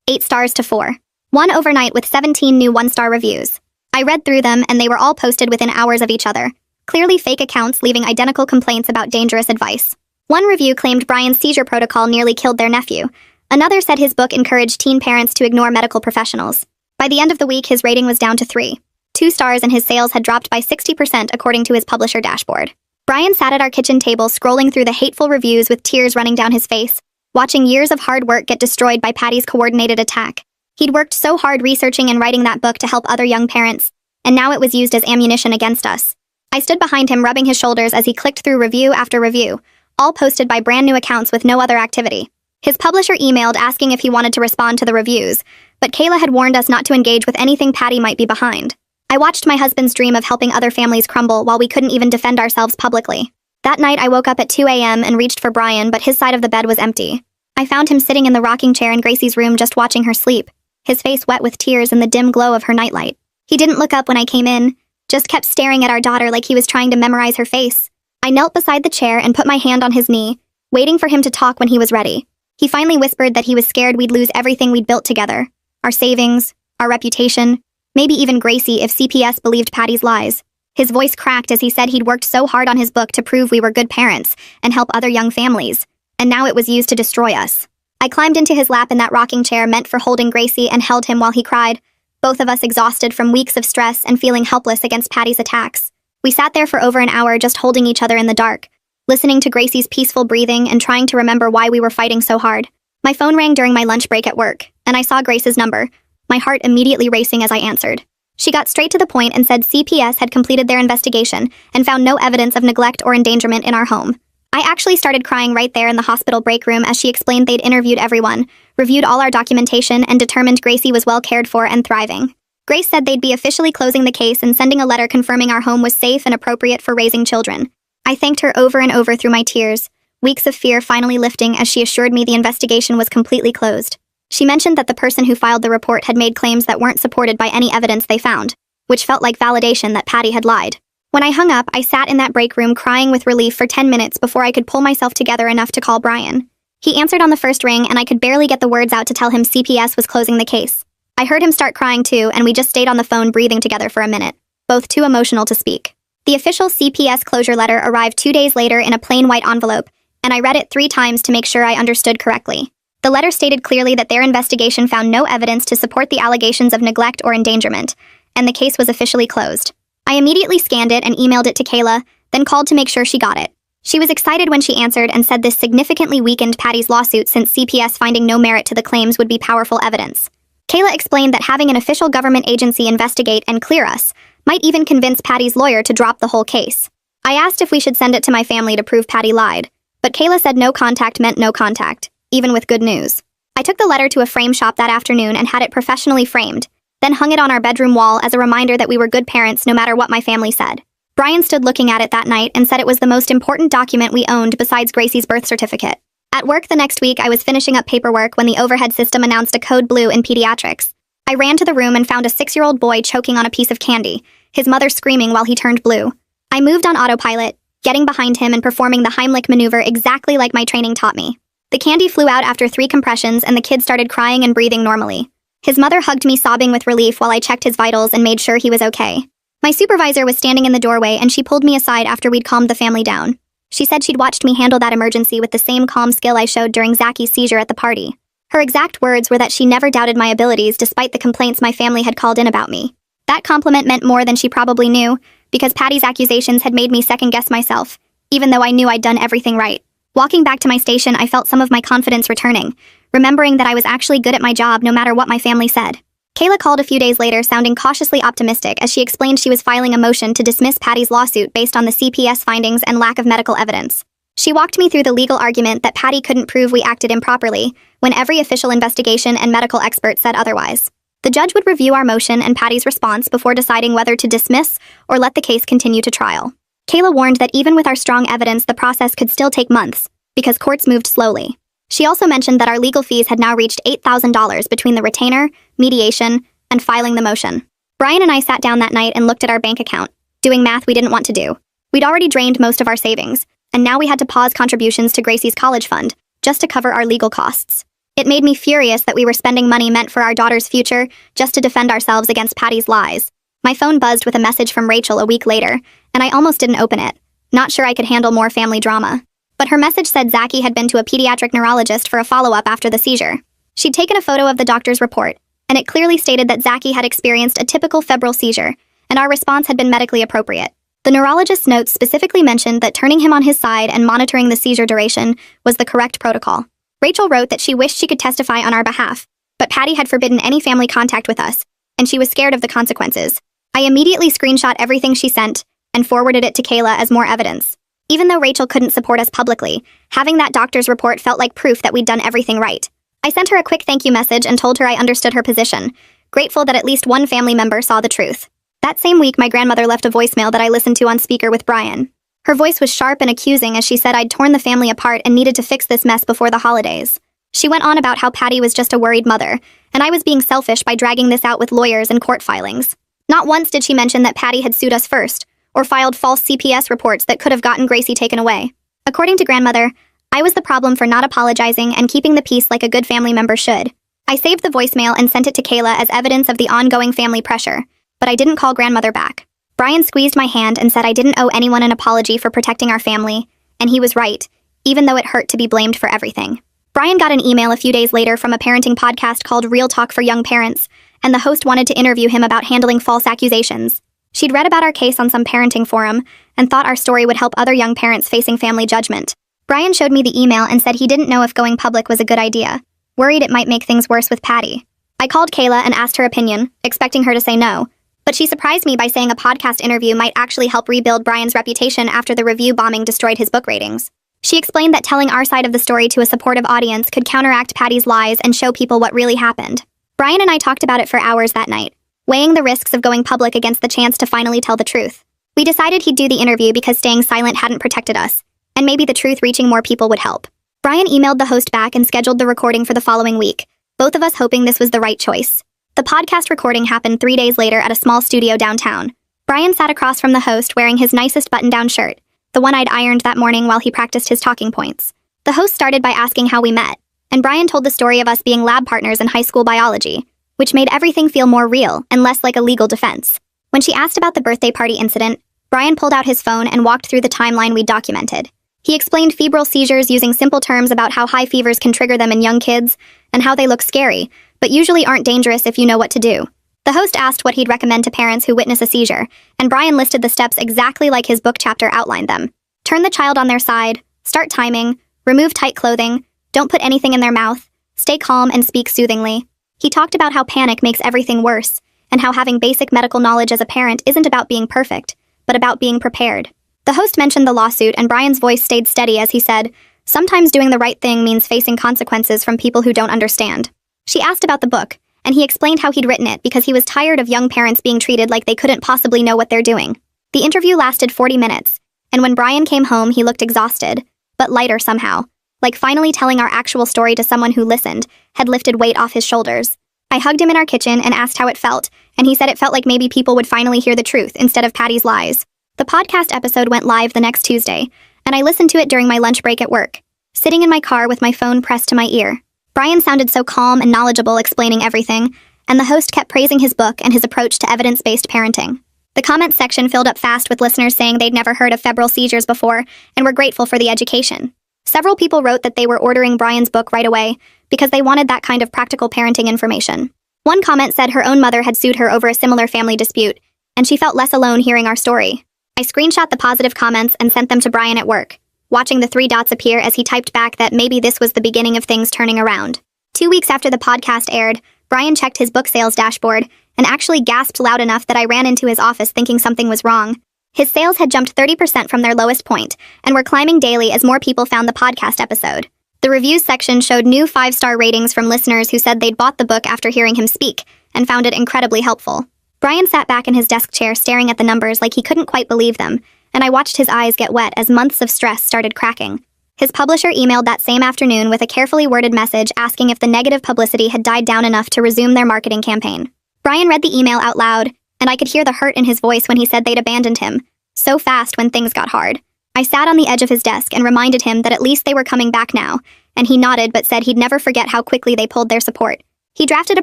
8 stars to 4. One overnight with 17 new 1-star reviews. I read through them and they were all posted within hours of each other. Clearly fake accounts leaving identical complaints about dangerous advice. One review claimed Brian's seizure protocol nearly killed their nephew. Another said his book encouraged teen parents to ignore medical professionals. By the end of the week, his rating was down to 3. 2 stars and his sales had dropped by 60% according to his publisher dashboard. Brian sat at our kitchen table scrolling through the hateful reviews with tears running down his face, watching years of hard work get destroyed by Patty's coordinated attack. He'd worked so hard researching and writing that book to help other young parents, and now it was used as ammunition against us. I stood behind him rubbing his shoulders as he clicked through review after review, all posted by brand new accounts with no other activity. His publisher emailed asking if he wanted to respond to the reviews, but Kayla had warned us not to engage with anything Patty might be behind. I watched my husband's dream of helping other families crumble while we couldn't even defend ourselves publicly. That night I woke up at 2 a.m. and reached for Brian, but his side of the bed was empty. I found him sitting in the rocking chair in Gracie's room just watching her sleep, his face wet with tears in the dim glow of her nightlight. He didn't look up when I came in, just kept staring at our daughter like he was trying to memorize her face. I knelt beside the chair and put my hand on his knee, waiting for him to talk when he was ready. He finally whispered that he was scared we'd lose everything we'd built together. Our savings, our reputation, maybe even Gracie if CPS believed Patty's lies. His voice cracked as he said he'd worked so hard on his book to prove we were good parents and help other young families, and now it was used to destroy us. I climbed into his lap in that rocking chair meant for holding Gracie and held him while he cried, both of us exhausted from weeks of stress and feeling helpless against Patty's attacks. We sat there for over an hour just holding each other in the dark, listening to Gracie's peaceful breathing and trying to remember why we were fighting so hard. My phone rang during my lunch break at work, and I saw Grace's number, my heart immediately racing as I answered. She got straight to the point and said CPS had completed their investigation and found no evidence of neglect or endangerment in our home. I actually started crying right there in the hospital break room as she explained they'd interviewed everyone, reviewed all our documentation, and determined Gracie was well cared for and thriving. Grace said they'd be officially closing the case and sending a letter confirming our home was safe and appropriate for raising children. I thanked her over and over through my tears, weeks of fear finally lifting as she assured me the investigation was completely closed. She mentioned that the person who filed the report had made claims that weren't supported by any evidence they found, which felt like validation that Patty had lied. When I hung up, I sat in that break room crying with relief for 10 minutes before I could pull myself together enough to call Brian. He answered on the first ring, and I could barely get the words out to tell him CPS was closing the case. I heard him start crying too, and we just stayed on the phone breathing together for a minute, both too emotional to speak. The official CPS closure letter arrived 2 days later in a plain white envelope, and I read it 3 times to make sure I understood correctly. The letter stated clearly that their investigation found no evidence to support the allegations of neglect or endangerment, and the case was officially closed. I immediately scanned it and emailed it to Kayla, then called to make sure she got it. She was excited when she answered and said this significantly weakened Patty's lawsuit since CPS finding no merit to the claims would be powerful evidence. Kayla explained that having an official government agency investigate and clear us might even convince Patty's lawyer to drop the whole case. I asked if we should send it to my family to prove Patty lied, but Kayla said no contact meant no contact, even with good news. I took the letter to a frame shop that afternoon and had it professionally framed, then hung it on our bedroom wall as a reminder that we were good parents no matter what my family said. Brian stood looking at it that night and said it was the most important document we owned besides Gracie's birth certificate. At work the next week, I was finishing up paperwork when the overhead system announced a code blue in pediatrics. I ran to the room and found a 6-year-old boy choking on a piece of candy, his mother screaming while he turned blue. I moved on autopilot, getting behind him and performing the Heimlich maneuver exactly like my training taught me. The candy flew out after 3 compressions and the kid started crying and breathing normally. His mother hugged me sobbing with relief while I checked his vitals and made sure he was okay. My supervisor was standing in the doorway and she pulled me aside after we'd calmed the family down. She said she'd watched me handle that emergency with the same calm skill I showed during Zaki's seizure at the party. Her exact words were that she never doubted my abilities despite the complaints my family had called in about me. That compliment meant more than she probably knew, because Patty's accusations had made me second-guess myself, even though I knew I'd done everything right. Walking back to my station, I felt some of my confidence returning, remembering that I was actually good at my job no matter what my family said. Kayla called a few days later sounding cautiously optimistic as she explained she was filing a motion to dismiss Patty's lawsuit based on the CPS findings and lack of medical evidence. She walked me through the legal argument that Patty couldn't prove we acted improperly, when every official investigation and medical expert said otherwise. The judge would review our motion and Patty's response before deciding whether to dismiss or let the case continue to trial. Kayla warned that even with our strong evidence, the process could still take months, because courts moved slowly. She also mentioned that our legal fees had now reached $8,000 between the retainer, mediation, and filing the motion. Brian and I sat down that night and looked at our bank account, doing math we didn't want to do. We'd already drained most of our savings, and now we had to pause contributions to Gracie's college fund, just to cover our legal costs. It made me furious that we were spending money meant for our daughter's future just to defend ourselves against Patty's lies. My phone buzzed with a message from Rachel a week later, and I almost didn't open it, not sure I could handle more family drama. But her message said Zaki had been to a pediatric neurologist for a follow-up after the seizure. She'd taken a photo of the doctor's report, and it clearly stated that Zaki had experienced a typical febrile seizure, and our response had been medically appropriate. The neurologist's notes specifically mentioned that turning him on his side and monitoring the seizure duration was the correct protocol. Rachel wrote that she wished she could testify on our behalf, but Patty had forbidden any family contact with us, and she was scared of the consequences. I immediately screenshot everything she sent and forwarded it to Kayla as more evidence. Even though Rachel couldn't support us publicly, having that doctor's report felt like proof that we'd done everything right. I sent her a quick thank you message and told her I understood her position, grateful that at least one family member saw the truth. That same week, my grandmother left a voicemail that I listened to on speaker with Brian. Her voice was sharp and accusing as she said I'd torn the family apart and needed to fix this mess before the holidays. She went on about how Patty was just a worried mother, and I was being selfish by dragging this out with lawyers and court filings. Not once did she mention that Patty had sued us first, or filed false CPS reports that could have gotten Gracie taken away. According to grandmother, I was the problem for not apologizing and keeping the peace like a good family member should. I saved the voicemail and sent it to Kayla as evidence of the ongoing family pressure, but I didn't call grandmother back. Brian squeezed my hand and said I didn't owe anyone an apology for protecting our family, and he was right, even though it hurt to be blamed for everything. Brian got an email a few days later from a parenting podcast called Real Talk for Young Parents, and the host wanted to interview him about handling false accusations. She'd read about our case on some parenting forum and thought our story would help other young parents facing family judgment. Brian showed me the email and said he didn't know if going public was a good idea, worried it might make things worse with Patty. I called Kayla and asked her opinion, expecting her to say no, but she surprised me by saying a podcast interview might actually help rebuild Brian's reputation after the review bombing destroyed his book ratings. She explained that telling our side of the story to a supportive audience could counteract Patty's lies and show people what really happened. Brian and I talked about it for hours that night, weighing the risks of going public against the chance to finally tell the truth. We decided he'd do the interview because staying silent hadn't protected us, and maybe the truth reaching more people would help. Brian emailed the host back and scheduled the recording for the following week, both of us hoping this was the right choice. The podcast recording happened 3 days later at a small studio downtown. Brian sat across from the host wearing his nicest button-down shirt, the one I'd ironed that morning while he practiced his talking points. The host started by asking how we met, and Brian told the story of us being lab partners in high school biology, which made everything feel more real and less like a legal defense. When she asked about the birthday party incident, Brian pulled out his phone and walked through the timeline we'd documented. He explained febrile seizures using simple terms about how high fevers can trigger them in young kids, and how they look scary, but usually aren't dangerous if you know what to do. The host asked what he'd recommend to parents who witness a seizure, and Brian listed the steps exactly like his book chapter outlined them. Turn the child on their side, start timing, remove tight clothing, don't put anything in their mouth, stay calm and speak soothingly. He talked about how panic makes everything worse, and how having basic medical knowledge as a parent isn't about being perfect, but about being prepared. The host mentioned the lawsuit, and Brian's voice stayed steady as he said, "Sometimes doing the right thing means facing consequences from people who don't understand." She asked about the book, and he explained how he'd written it because he was tired of young parents being treated like they couldn't possibly know what they're doing. The interview lasted 40 minutes, and when Brian came home he looked exhausted, but lighter somehow, like finally telling our actual story to someone who listened had lifted weight off his shoulders. I hugged him in our kitchen and asked how it felt, and he said it felt like maybe people would finally hear the truth instead of Patty's lies. The podcast episode went live the next Tuesday, and I listened to it during my lunch break at work, sitting in my car with my phone pressed to my ear. Brian sounded so calm and knowledgeable explaining everything, and the host kept praising his book and his approach to evidence-based parenting. The comments section filled up fast with listeners saying they'd never heard of febrile seizures before and were grateful for the education. Several people wrote that they were ordering Brian's book right away because they wanted that kind of practical parenting information. One comment said her own mother had sued her over a similar family dispute, and she felt less alone hearing our story. I screenshot the positive comments and sent them to Brian at work, watching the 3 dots appear as he typed back that maybe this was the beginning of things turning around. 2 weeks after the podcast aired, Brian checked his book sales dashboard and actually gasped loud enough that I ran into his office thinking something was wrong. His sales had jumped 30% from their lowest point and were climbing daily as more people found the podcast episode. The reviews section showed new 5-star ratings from listeners who said they'd bought the book after hearing him speak and found it incredibly helpful. Brian sat back in his desk chair staring at the numbers like he couldn't quite believe them, and I watched his eyes get wet as months of stress started cracking. His publisher emailed that same afternoon with a carefully worded message asking if the negative publicity had died down enough to resume their marketing campaign. Brian read the email out loud, and I could hear the hurt in his voice when he said they'd abandoned him, so fast when things got hard. I sat on the edge of his desk and reminded him that at least they were coming back now, and he nodded but said he'd never forget how quickly they pulled their support. He drafted a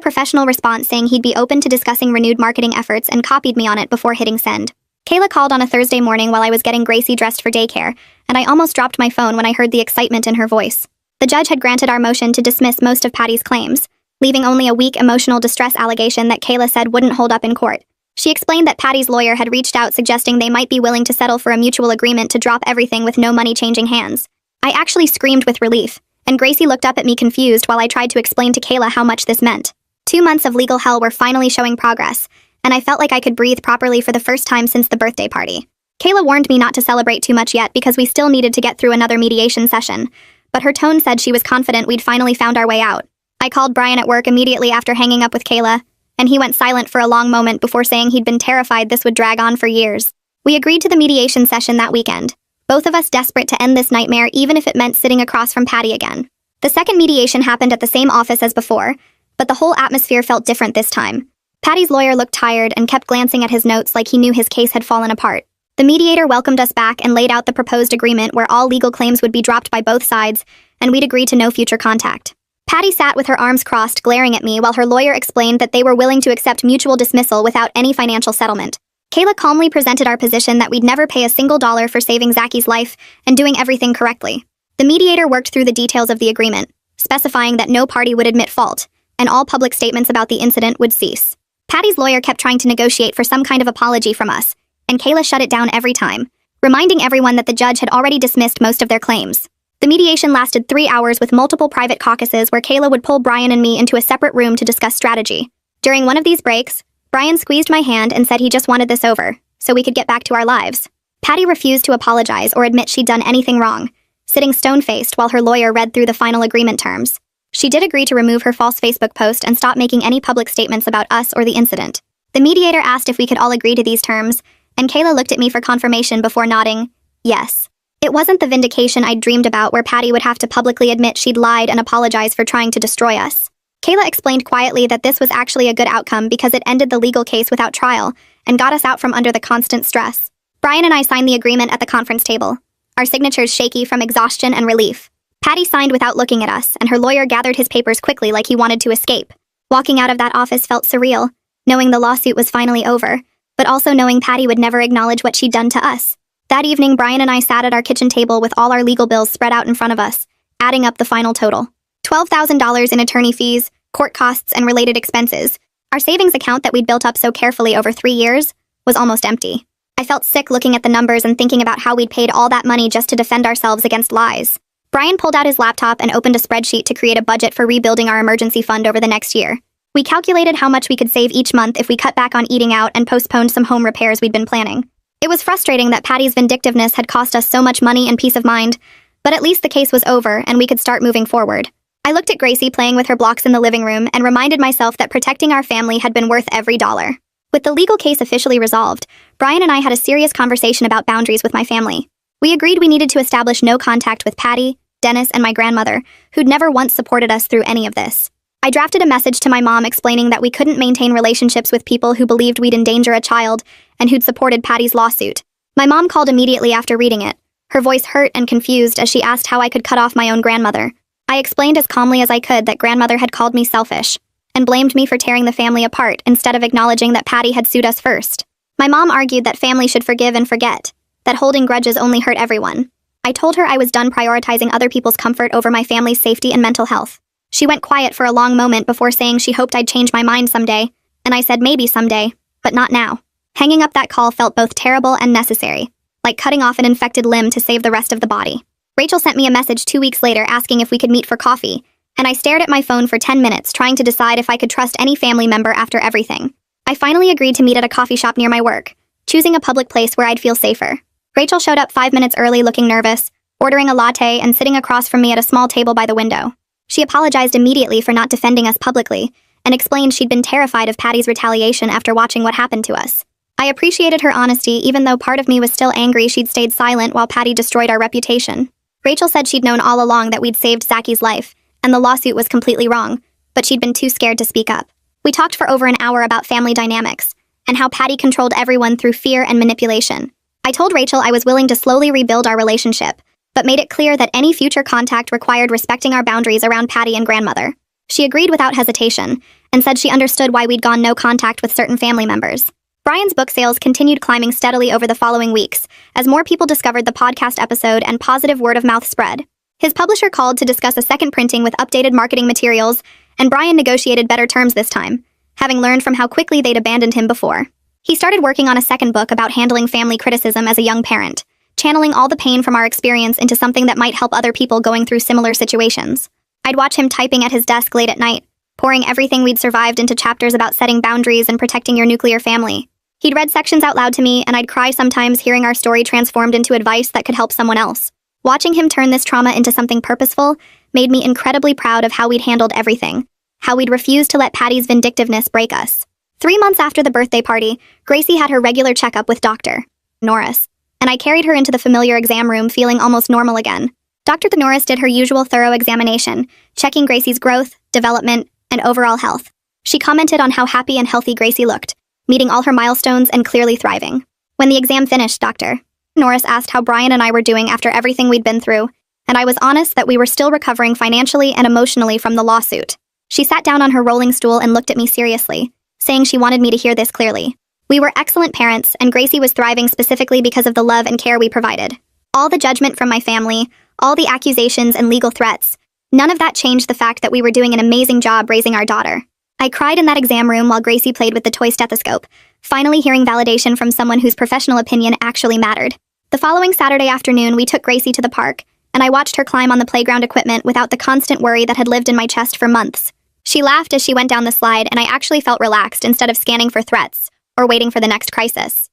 professional response saying he'd be open to discussing renewed marketing efforts and copied me on it before hitting send. Kayla called on a Thursday morning while I was getting Gracie dressed for daycare, and I almost dropped my phone when I heard the excitement in her voice. The judge had granted our motion to dismiss most of Patty's claims, leaving only a weak emotional distress allegation that Kayla said wouldn't hold up in court. She explained that Patty's lawyer had reached out suggesting they might be willing to settle for a mutual agreement to drop everything with no money changing hands. I actually screamed with relief, and Gracie looked up at me confused while I tried to explain to Kayla how much this meant. 2 months of legal hell were finally showing progress, and I felt like I could breathe properly for the first time since the birthday party. Kayla warned me not to celebrate too much yet because we still needed to get through another mediation session, but her tone said she was confident we'd finally found our way out. I called Brian at work immediately after hanging up with Kayla, and he went silent for a long moment before saying he'd been terrified this would drag on for years. We agreed to the mediation session that weekend, both of us desperate to end this nightmare even if it meant sitting across from Patty again. The second mediation happened at the same office as before, but the whole atmosphere felt different this time. Patty's lawyer looked tired and kept glancing at his notes like he knew his case had fallen apart. The mediator welcomed us back and laid out the proposed agreement where all legal claims would be dropped by both sides, and we'd agreed to no future contact. Patty sat with her arms crossed, glaring at me while her lawyer explained that they were willing to accept mutual dismissal without any financial settlement. Kayla calmly presented our position that we'd never pay a single dollar for saving Zacky's life and doing everything correctly. The mediator worked through the details of the agreement, specifying that no party would admit fault, and all public statements about the incident would cease. Patty's lawyer kept trying to negotiate for some kind of apology from us, and Kayla shut it down every time, reminding everyone that the judge had already dismissed most of their claims. The mediation lasted 3 hours with multiple private caucuses where Kayla would pull Brian and me into a separate room to discuss strategy. During one of these breaks, Brian squeezed my hand and said he just wanted this over, so we could get back to our lives. Patty refused to apologize or admit she'd done anything wrong, sitting stone-faced while her lawyer read through the final agreement terms. She did agree to remove her false Facebook post and stop making any public statements about us or the incident. The mediator asked if we could all agree to these terms, and Kayla looked at me for confirmation before nodding, yes. It wasn't the vindication I'd dreamed about where Patty would have to publicly admit she'd lied and apologize for trying to destroy us. Kayla explained quietly that this was actually a good outcome because it ended the legal case without trial and got us out from under the constant stress. Brian and I signed the agreement at the conference table, our signatures shaky from exhaustion and relief. Patty signed without looking at us, and her lawyer gathered his papers quickly like he wanted to escape. Walking out of that office felt surreal, knowing the lawsuit was finally over, but also knowing Patty would never acknowledge what she'd done to us. That evening, Brian and I sat at our kitchen table with all our legal bills spread out in front of us, adding up the final total. $12,000 in attorney fees, court costs, and related expenses. Our savings account that we'd built up so carefully over 3 years was almost empty. I felt sick looking at the numbers and thinking about how we'd paid all that money just to defend ourselves against lies. Brian pulled out his laptop and opened a spreadsheet to create a budget for rebuilding our emergency fund over the next year. We calculated how much we could save each month if we cut back on eating out and postponed some home repairs we'd been planning. It was frustrating that Patty's vindictiveness had cost us so much money and peace of mind, but at least the case was over and we could start moving forward. I looked at Gracie playing with her blocks in the living room and reminded myself that protecting our family had been worth every dollar. With the legal case officially resolved, Brian and I had a serious conversation about boundaries with my family. We agreed we needed to establish no contact with Patty, Dennis, and my grandmother, who'd never once supported us through any of this. I drafted a message to my mom explaining that we couldn't maintain relationships with people who believed we'd endanger a child and who'd supported Patty's lawsuit. My mom called immediately after reading it, her voice hurt and confused as she asked how I could cut off my own grandmother. I explained as calmly as I could that grandmother had called me selfish and blamed me for tearing the family apart instead of acknowledging that Patty had sued us first. My mom argued that family should forgive and forget, that holding grudges only hurt everyone. I told her I was done prioritizing other people's comfort over my family's safety and mental health. She went quiet for a long moment before saying she hoped I'd change my mind someday, and I said maybe someday, but not now. Hanging up that call felt both terrible and necessary, like cutting off an infected limb to save the rest of the body. Rachel sent me a message 2 weeks later asking if we could meet for coffee, and I stared at my phone for 10 minutes trying to decide if I could trust any family member after everything. I finally agreed to meet at a coffee shop near my work, choosing a public place where I'd feel safer. Rachel showed up 5 minutes early looking nervous, ordering a latte and sitting across from me at a small table by the window. She apologized immediately for not defending us publicly, and explained she'd been terrified of Patty's retaliation after watching what happened to us. I appreciated her honesty even though part of me was still angry she'd stayed silent while Patty destroyed our reputation. Rachel said she'd known all along that we'd saved Zacky's life, and the lawsuit was completely wrong, but she'd been too scared to speak up. We talked for over an hour about family dynamics, and how Patty controlled everyone through fear and manipulation. I told Rachel I was willing to slowly rebuild our relationship, but made it clear that any future contact required respecting our boundaries around Patty and grandmother. She agreed without hesitation, and said she understood why we'd gone no contact with certain family members. Brian's book sales continued climbing steadily over the following weeks, as more people discovered the podcast episode and positive word-of-mouth spread. His publisher called to discuss a second printing with updated marketing materials, and Brian negotiated better terms this time, having learned from how quickly they'd abandoned him before. He started working on a second book about handling family criticism as a young parent, channeling all the pain from our experience into something that might help other people going through similar situations. I'd watch him typing at his desk late at night, pouring everything we'd survived into chapters about setting boundaries and protecting your nuclear family. He'd read sections out loud to me, and I'd cry sometimes hearing our story transformed into advice that could help someone else. Watching him turn this trauma into something purposeful made me incredibly proud of how we'd handled everything, how we'd refused to let Patty's vindictiveness break us. 3 months after the birthday party, Gracie had her regular checkup with Dr. Norris, and I carried her into the familiar exam room feeling almost normal again. Dr. Norris did her usual thorough examination, checking Gracie's growth, development, and overall health. She commented on how happy and healthy Gracie looked, meeting all her milestones and clearly thriving. When the exam finished, Dr. Norris asked how Brian and I were doing after everything we'd been through, and I was honest that we were still recovering financially and emotionally from the lawsuit. She sat down on her rolling stool and looked at me seriously, saying she wanted me to hear this clearly. We were excellent parents, and Gracie was thriving specifically because of the love and care we provided. All the judgment from my family, all the accusations and legal threats, none of that changed the fact that we were doing an amazing job raising our daughter. I cried in that exam room while Gracie played with the toy stethoscope, finally hearing validation from someone whose professional opinion actually mattered. The following Saturday afternoon, we took Gracie to the park, and I watched her climb on the playground equipment without the constant worry that had lived in my chest for months. She laughed as she went down the slide, and I actually felt relaxed instead of scanning for threats or waiting for the next crisis.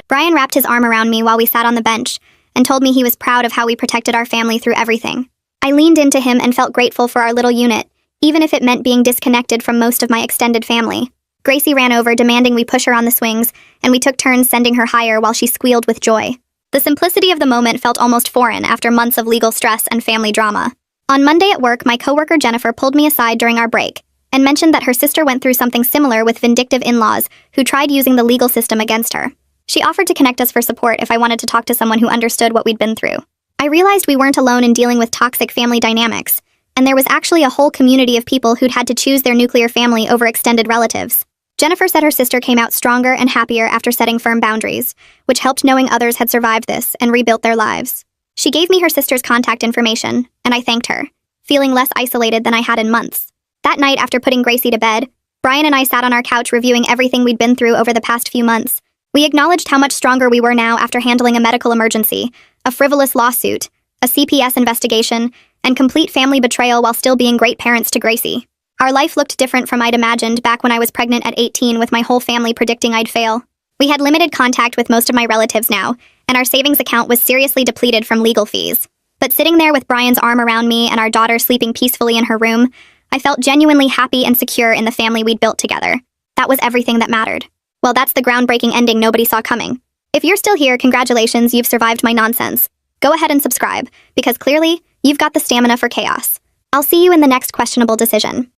Brian wrapped his arm around me while we sat on the bench and told me he was proud of how we protected our family through everything. I leaned into him and felt grateful for our little unit, even if it meant being disconnected from most of my extended family. Gracie ran over, demanding we push her on the swings, and we took turns sending her higher while she squealed with joy. The simplicity of the moment felt almost foreign after months of legal stress and family drama. On Monday at work, my coworker Jennifer pulled me aside during our break and mentioned that her sister went through something similar with vindictive in-laws who tried using the legal system against her. She offered to connect us for support if I wanted to talk to someone who understood what we'd been through. I realized we weren't alone in dealing with toxic family dynamics, and there was actually a whole community of people who'd had to choose their nuclear family over extended relatives. Jennifer said her sister came out stronger and happier after setting firm boundaries, which helped knowing others had survived this and rebuilt their lives. She gave me her sister's contact information, and I thanked her, feeling less isolated than I had in months. That night, after putting Gracie to bed, Brian and I sat on our couch reviewing everything we'd been through over the past few months. We acknowledged how much stronger we were now after handling a medical emergency, a frivolous lawsuit, a CPS investigation, and complete family betrayal while still being great parents to Gracie. Our life looked different from I'd imagined back when I was pregnant at 18 with my whole family predicting I'd fail. We had limited contact with most of my relatives now, and our savings account was seriously depleted from legal fees. But sitting there with Brian's arm around me and our daughter sleeping peacefully in her room, I felt genuinely happy and secure in the family we'd built together. That was everything that mattered. Well, that's the groundbreaking ending nobody saw coming. If you're still here, congratulations, you've survived my nonsense. Go ahead and subscribe, because clearly, you've got the stamina for chaos. I'll see you in the next questionable decision.